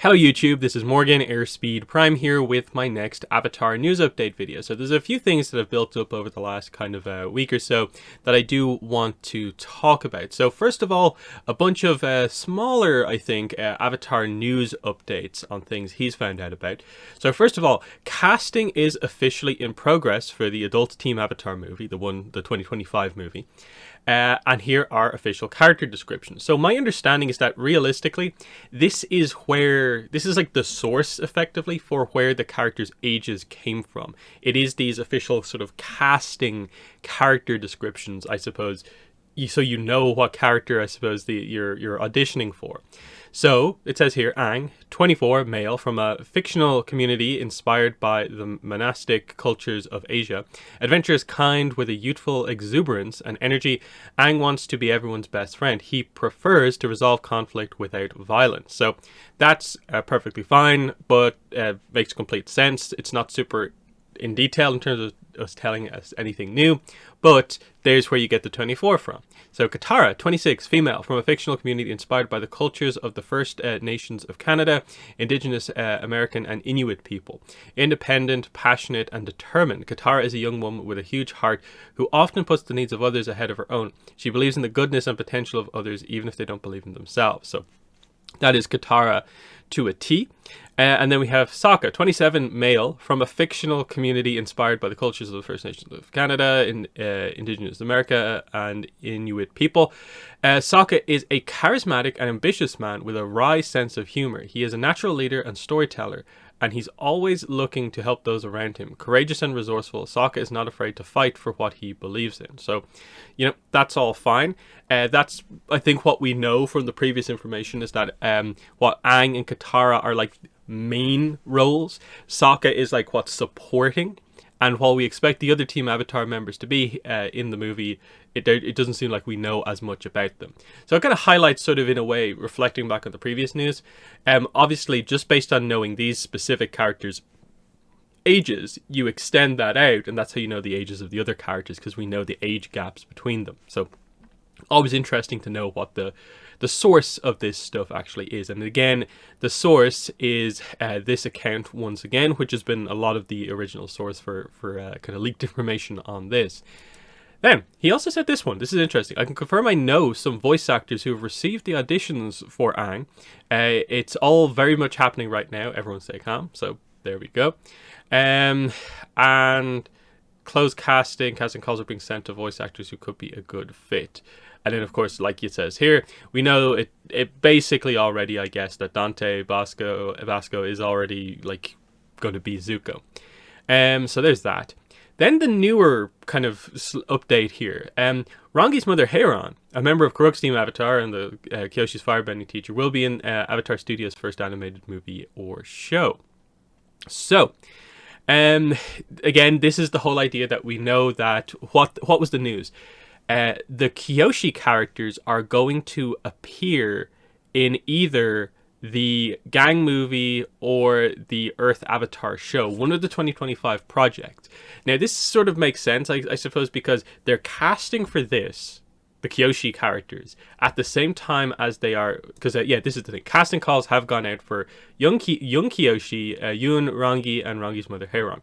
Hello YouTube, this is Morgan Airspeed Prime here with my next Avatar news update video. So there's a few things that have built up over the last kind of week or so that I do want to talk about. So first of all, a bunch of smaller, I think, Avatar news updates on things he's found out about. So first of all, casting is officially in progress for the adult Team Avatar movie, the 2025 movie. And here are official character descriptions. So my understanding is that realistically, this is like the source effectively for where the characters' ages came from. It is these official sort of casting character descriptions, I suppose, so you know what character I suppose you're auditioning for. So it says here, Aang, 24, male, from a fictional community inspired by the monastic cultures of Asia. Adventurous, kind, with a youthful exuberance and energy, Aang wants to be everyone's best friend. He prefers to resolve conflict without violence. So that's perfectly fine, but makes complete sense. It's not super in detail in terms of us telling us anything new, but there's where you get the 24 from. So Katara, 26, female, from a fictional community inspired by the cultures of the First Nations of Canada, Indigenous American and Inuit people. Independent, passionate and determined, Katara is a young woman with a huge heart who often puts the needs of others ahead of her own. She believes in the goodness and potential of others even if they don't believe in themselves. So that is Katara to a T. And then we have Sokka, 27, male, from a fictional community inspired by the cultures of the First Nations of Canada, Indigenous America, and Inuit people. Sokka is a charismatic and ambitious man with a wry sense of humor. He is a natural leader and storyteller, and he's always looking to help those around him. Courageous and resourceful, Sokka is not afraid to fight for what he believes in. So, that's all fine. That's, I think, what we know from the previous information is that what Aang and Katara are like main roles. Sokka is like what's supporting. And while we expect the other Team Avatar members to be in the movie, it doesn't seem like we know as much about them. So it kind of highlights, sort of in a way, reflecting back on the previous news. Obviously, just based on knowing these specific characters' ages, you extend that out, and that's how you know the ages of the other characters, because we know the age gaps between them. So always interesting to know what the source of this stuff actually is. And again, the source is this account once again, which has been a lot of the original source for kind of leaked information on this. Then, he also said this one. This is interesting. I can confirm I know some voice actors who have received the auditions for Aang. It's all very much happening right now. Everyone stay calm. So, there we go. And closed casting calls are being sent to voice actors who could be a good fit. And then, of course, like it says here, we know it basically already, I guess, that Dante Basco is already, like, going to be Zuko. So there's that. Then the newer kind of update here. Rangi's mother, Heiran, a member of Karuk's Team Avatar and the Kyoshi's firebending teacher, will be in Avatar Studios' first animated movie or show. So, again, this is the whole idea that we know that what was the news? The Kyoshi characters are going to appear in either the Gang movie or the Earth Avatar show, one of the 2025 projects. Now, this sort of makes sense, I suppose, because they're casting for this, the Kyoshi characters, at the same time as they are, because this is the thing, casting calls have gone out for young Kyoshi, Yoon, Rangi, and Rangi's mother, Heiran.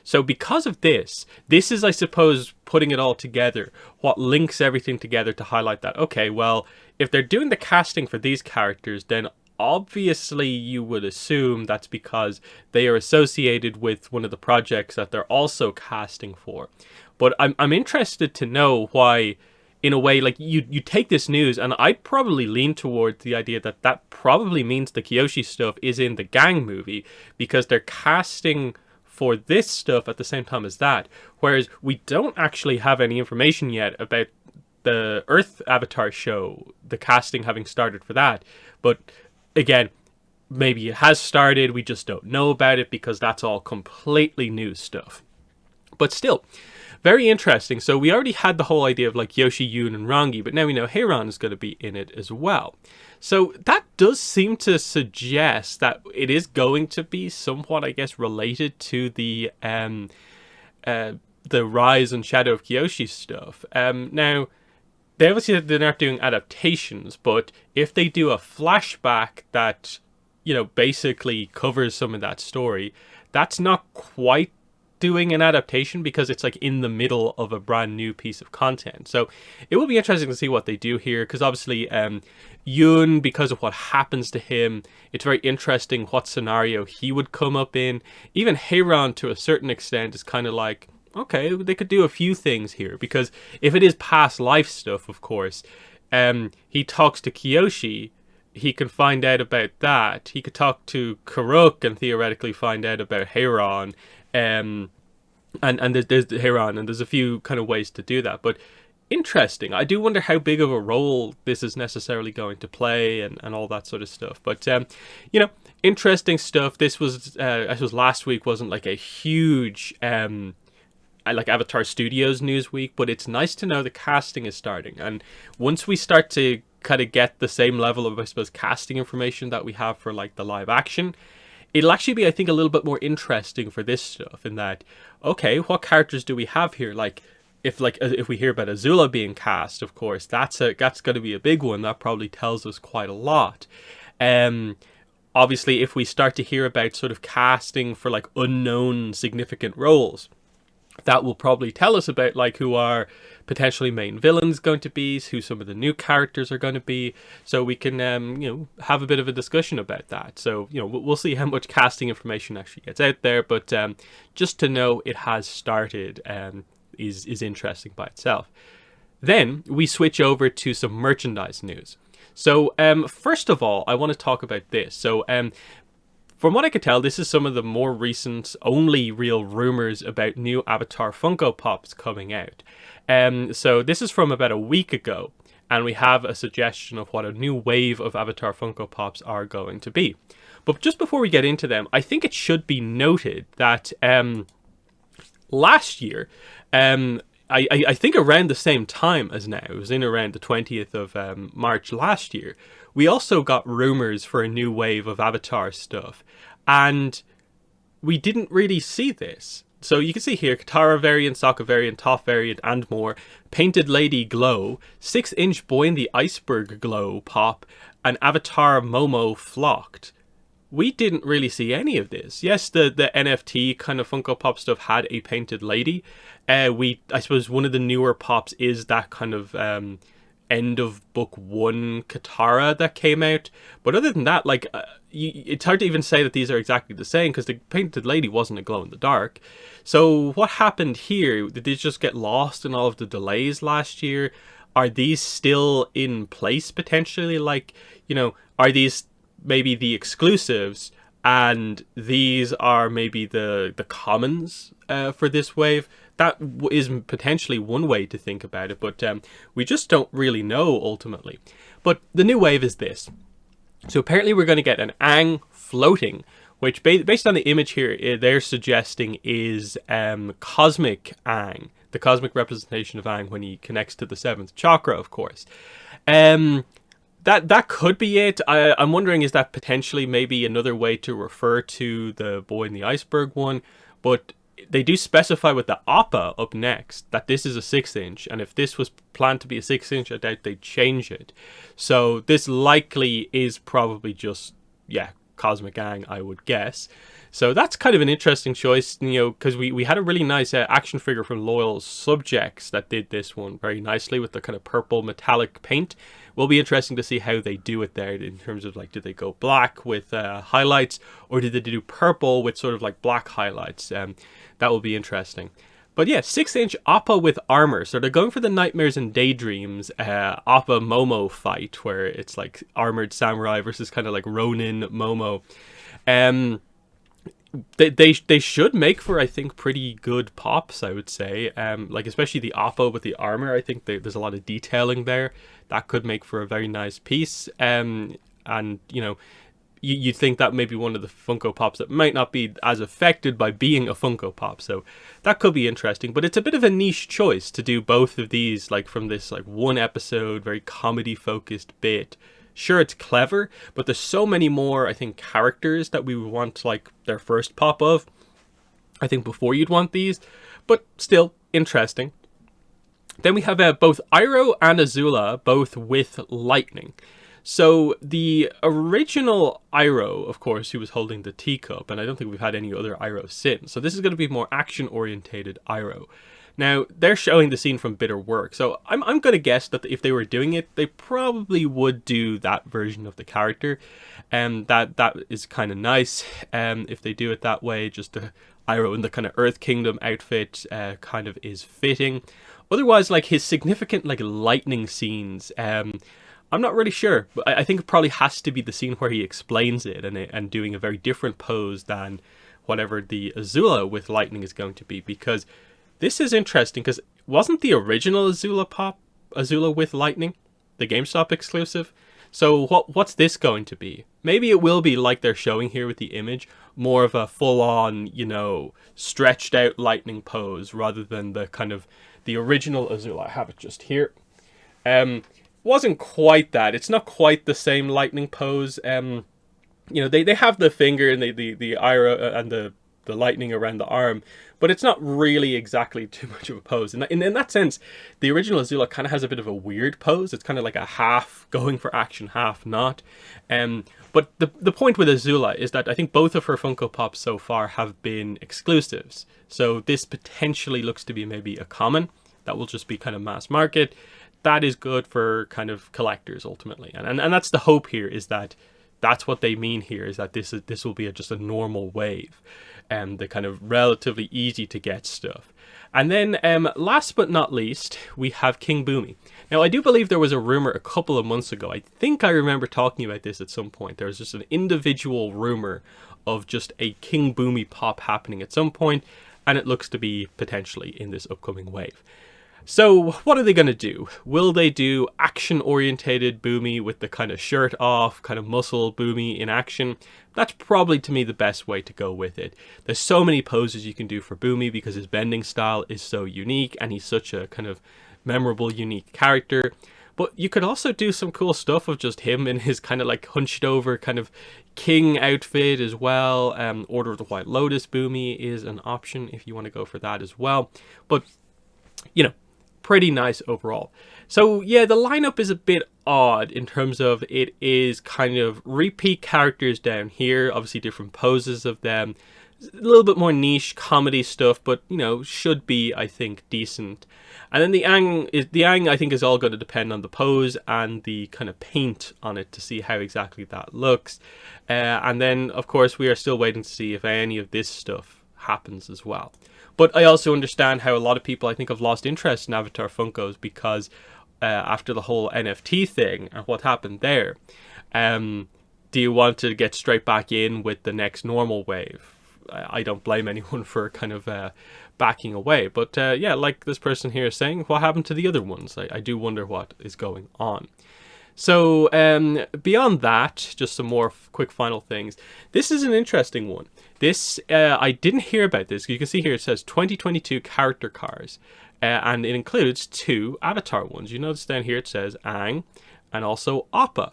So because of this is, I suppose, putting it all together, what links everything together to highlight that, okay, well, if they're doing the casting for these characters, then obviously you would assume that's because they are associated with one of the projects that they're also casting for. But I'm interested to know why, in a way, like you take this news, and I'd probably lean towards the idea that probably means the Kyoshi stuff is in the Gang movie, because they're casting for this stuff at the same time as that, whereas we don't actually have any information yet about the Earth Avatar show, the casting having started for that. But again, maybe it has started, we just don't know about it because that's all completely new stuff. But still, very interesting. So we already had the whole idea of like Yoshi, Yoon, and Rangi, but now we know Heiran is going to be in it as well. So that does seem to suggest that it is going to be somewhat, I guess, related to the Rise and Shadow of Kyoshi stuff. Now, they obviously they're not doing adaptations, but if they do a flashback that basically covers some of that story. That's not quite doing an adaptation because it's like in the middle of a brand new piece of content. So it will be interesting to see what they do here, because obviously Yoon, because of what happens to him, it's very interesting what scenario he would come up in. Even Heyron, to a certain extent, is kind of like, okay, they could do a few things here, because if it is past life stuff, of course, he talks to Kyoshi, he can find out about that. He could talk to Karuk and theoretically find out about Heyron. And there's Heyron, and there's a few kind of ways to do that. But interesting. I do wonder how big of a role this is necessarily going to play, and all that sort of stuff. But interesting stuff. This was I suppose last week wasn't like a huge like Avatar Studios news week, but it's nice to know the casting is starting. And once we start to kind of get the same level of, I suppose, casting information that we have for like the live action, it'll actually be, I think, a little bit more interesting for this stuff, in that, okay, what characters do we have here? Like if we hear about Azula being cast, of course, that's going to be a big one. That probably tells us quite a lot. Obviously, if we start to hear about sort of casting for like unknown significant roles, that will probably tell us about like who our potentially main villains going to be, who some of the new characters are going to be, so we can have a bit of a discussion about that. So we'll see how much casting information actually gets out there, but just to know it has started is interesting by itself. Then we switch over to some merchandise news. So first of all, I want to talk about this. So from what I could tell, this is some of the more recent, only real rumors about new Avatar Funko Pops coming out. So this is from about a week ago, and we have a suggestion of what a new wave of Avatar Funko Pops are going to be. But just before we get into them, I think it should be noted that last year, I think around the same time as now, it was in around the 20th of March last year, we also got rumors for a new wave of Avatar stuff, and we didn't really see this. So you can see here, Katara variant, Sokka variant, Toph variant, and more, Painted Lady Glow, 6-inch Boy in the Iceberg Glow pop, and Avatar Momo Flocked. We didn't really see any of this. Yes, the NFT kind of Funko Pop stuff had a Painted Lady. I suppose one of the newer pops is that kind of end of book 1 Katara that came out, but other than that, like it's hard to even say that these are exactly the same, because the Painted Lady wasn't a glow in the dark. So what happened here? Did these just get lost in all of the delays last year? Are these still in place potentially? Like, are these maybe the exclusives, and these are maybe the commons for this wave? That is potentially one way to think about it, but we just don't really know ultimately. But the new wave is this. So apparently we're going to get an Aang floating, which based on the image here, they're suggesting is cosmic Aang, the cosmic representation of Aang when he connects to the 7th chakra, of course. That could be it. I'm wondering, is that potentially maybe another way to refer to the Boy in the Iceberg one? But they do specify with the Appa up next that this is a 6-inch, and if this was planned to be a 6-inch, I doubt they'd change it. So this likely is probably just, Cosmic Aang, I would guess. So that's kind of an interesting choice, because we had a really nice action figure from Loyal Subjects that did this one very nicely with the kind of purple metallic paint. Will be interesting to see how they do it there, in terms of like, did they go black with highlights, or did they do purple with sort of like black highlights? That will be interesting. But yeah, 6-inch Appa with armor. So they're going for the Nightmares and Daydreams Appa Momo fight, where it's like armored samurai versus kind of like Ronin Momo. They should make for, I think, pretty good pops, I would say. Like especially the Appa with the armor. I think there's a lot of detailing there that could make for a very nice piece. And you'd think that may be one of the Funko Pops that might not be as affected by being a Funko Pop, so that could be interesting. But it's a bit of a niche choice to do both of these, like from this like one episode, very comedy focused bit. Sure, it's clever, but there's so many more, I think, characters that we would want like their first pop of, I think, before you'd want these, but still interesting. Then we have both Iroh and Azula, both with lightning. So the original Iroh, of course, he was holding the teacup, and I don't think we've had any other Iroh since. So this is going to be more action-orientated Iroh. Now, they're showing the scene from Bitter Work, so I'm going to guess that if they were doing it, they probably would do that version of the character, and that is kind of nice. If they do it that way, just the Iroh in the kind of Earth Kingdom outfit kind of is fitting. Otherwise, like his significant like lightning scenes, I'm not really sure, but I think it probably has to be the scene where he explains it and doing a very different pose than whatever the Azula with lightning is going to be, because this is interesting, because wasn't the original Azula with lightning the GameStop exclusive? So what's this going to be? Maybe it will be like they're showing here with the image, more of a full-on, you know, stretched out lightning pose rather than the kind of the original Azula. I have it just here. Wasn't quite that. It's not quite the same lightning pose. You know, they have the finger and the arrow and the lightning around the arm, but it's not really exactly too much of a pose. And in that sense, the original Azula kind of has a bit of a weird pose. It's kind of like a half going for action, half not. But the point with Azula is that I think both of her Funko Pops so far have been exclusives. So this potentially looks to be maybe a common that will just be kind of mass market. That is good for kind of collectors ultimately. And that's the hope here, is that that's what they mean here, is that this will be just a normal wave. The kind of relatively easy to get stuff. And then last but not least, we have King Boomy. Now, I do believe there was a rumor a couple of months ago. I think I remember talking about this at some point. There was just an individual rumor of just a King Boomy pop happening at some point, and it looks to be potentially in this upcoming wave. So what are they going to do? Will they do action-orientated Boomy with the kind of shirt off, kind of muscle Boomy in action? That's probably, to me, the best way to go with it. There's so many poses you can do for Boomy because his bending style is so unique and he's such a kind of memorable, unique character. But you could also do some cool stuff of just him in his kind of like hunched over kind of king outfit as well. Order of the White Lotus Boomy is an option if you want to go for that as well. But, you know, pretty nice overall. So yeah, the lineup is a bit odd in terms of it is kind of repeat characters down here, obviously different poses of them, a little bit more niche comedy stuff, but you know, should be, I think, decent. And then the Aang I think is all going to depend on the pose and the kind of paint on it to see how exactly that looks. And then of course we are still waiting to see if any of this stuff happens as well. But I also understand how a lot of people, I think, have lost interest in Avatar Funkos because after the whole NFT thing and what happened there, do you want to get straight back in with the next normal wave? I don't blame anyone for kind of backing away. But yeah, like this person here is saying, what happened to the other ones? I do wonder what is going on. So beyond that, just some more quick final things. This is an interesting one. This, I didn't hear about this. You can see here it says 2022 character cars. And it includes 2 Avatar ones. You notice down here it says Aang and also Appa.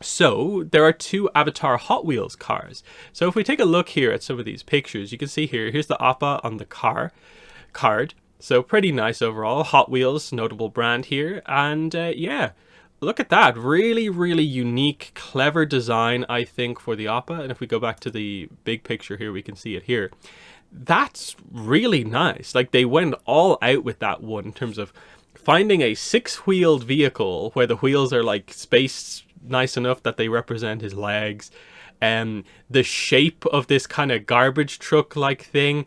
So there are 2 Avatar Hot Wheels cars. So if we take a look here at some of these pictures, you can see here's the Appa on the card. So pretty nice overall. Hot Wheels, notable brand here. And yeah, look at that. Really, really unique, clever design, I think, for the Appa. And if we go back to the big picture here, we can see it here. That's really nice. Like, they went all out with that one in terms of finding a 6-wheeled vehicle where the wheels are like spaced nice enough that they represent his legs. The shape of this kind of garbage truck like thing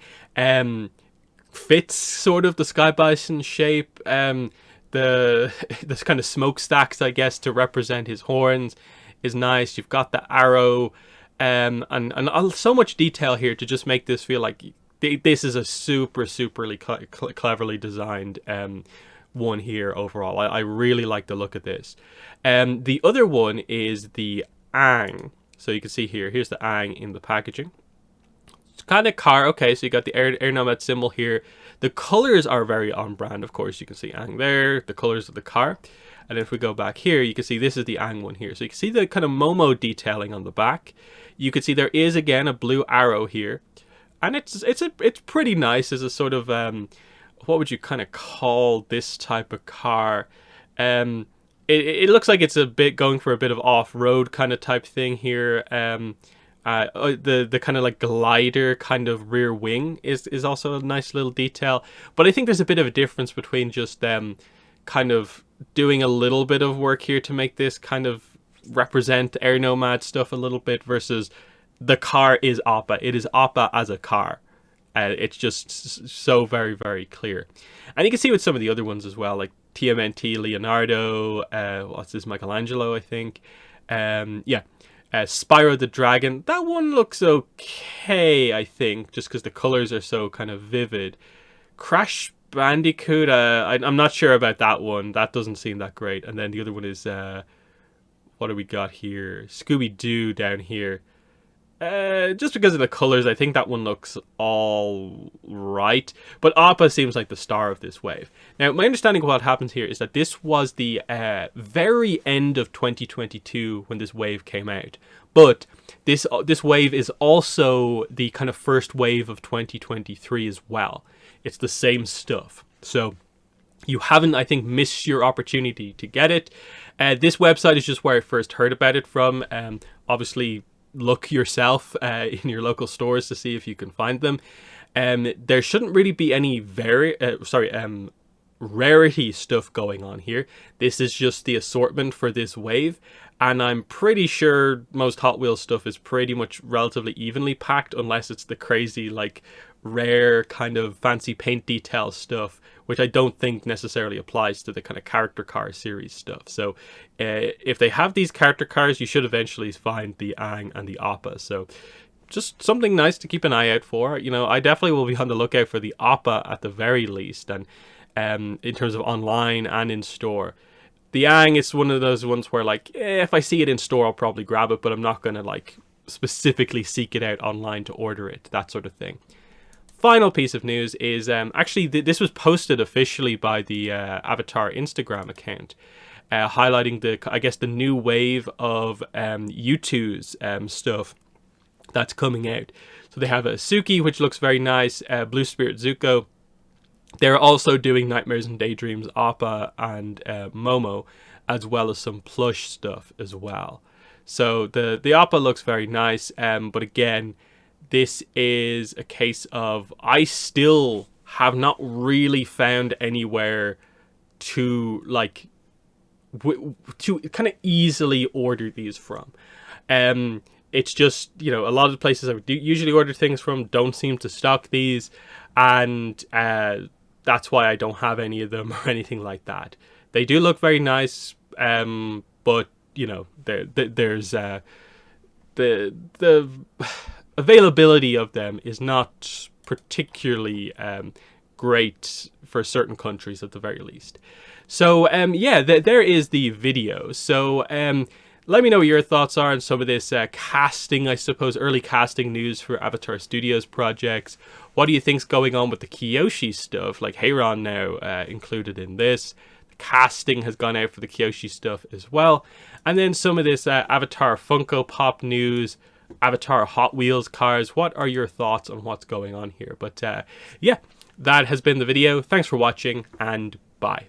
fits sort of the Sky Bison shape. This kind of smokestacks, I guess, to represent his horns is nice. You've got the arrow, and so much detail here to just make this feel like this is a superly cleverly designed one here overall. I really like the look of this. The other one is the Aang. So you can see here's the Aang in the packaging. It's kind of car. Okay, so you got the Air Nomad symbol here. The colors are very on brand, of course. You can see Aang there, the colors of the car. And if we go back here, you can see this is the Aang one here. So you can see the kind of Momo detailing on the back. You can see there is, again, a blue arrow here. And it's pretty nice as a sort of, what would you kind of call this type of car? it looks like it's a bit going for a bit of off-road kind of type thing here. The kind of like glider kind of rear wing is also a nice little detail, but I think there's a bit of a difference between just them kind of doing a little bit of work here to make this kind of represent Air Nomad stuff a little bit versus the car is Appa. It is Appa as a car. It's just so very, very clear. And you can see with some of the other ones as well, like TMNT Leonardo, what's this, Michelangelo, I think. Yeah. Spyro the Dragon, that one looks okay, I think, just because the colors are so kind of vivid. Crash Bandicoot, I'm not sure about that one. That doesn't seem that great. And then the other one is, what do we got here? Scooby-Doo down here. Just because of the colors, I think that one looks all right. But Appa seems like the star of this wave. Now, my understanding of what happens here is that this was the very end of 2022 when this wave came out. But this wave is also the kind of first wave of 2023 as well. It's the same stuff. So you haven't, I think, missed your opportunity to get it. This website is just where I first heard about it from. Obviously, look yourself in your local stores to see if you can find them. There shouldn't really be any rarity stuff going on here. This is just the assortment for this wave, and I'm pretty sure most Hot Wheels stuff is pretty much relatively evenly packed, unless it's the crazy like rare kind of fancy paint detail stuff, which I don't think necessarily applies to the kind of character car series stuff. So if they have these character cars, you should eventually find the Aang and the Appa. So just something nice to keep an eye out for. You know, I definitely will be on the lookout for the Appa at the very least, and in terms of online and in store. The Aang is one of those ones where, like, if I see it in store, I'll probably grab it, but I'm not going to, like, specifically seek it out online to order it, that sort of thing. Final piece of news is, actually, this was posted officially by the Avatar Instagram account, highlighting the new wave of U2's stuff that's coming out. So they have a Suki, which looks very nice, Blue Spirit Zuko. They're also doing Nightmares and Daydreams, Appa and Momo, as well as some plush stuff as well. So the Appa looks very nice, but again, this is a case of I still have not really found anywhere to like to kind of easily order these from. It's just, you know, a lot of the places I would usually order things from don't seem to stock these, and that's why I don't have any of them or anything like that. They do look very nice, but you know, there's the availability of them is not particularly great for certain countries at the very least. So yeah, there is the video. So let me know what your thoughts are on some of this casting, I suppose, early casting news for Avatar Studios projects. What do you think's going on with the Kyoshi stuff? Like Heiron now included in this. The casting has gone out for the Kyoshi stuff as well. And then some of this Avatar Funko Pop news, Avatar Hot Wheels cars. What are your thoughts on what's going on here? But yeah, that has been the video. Thanks for watching, and bye.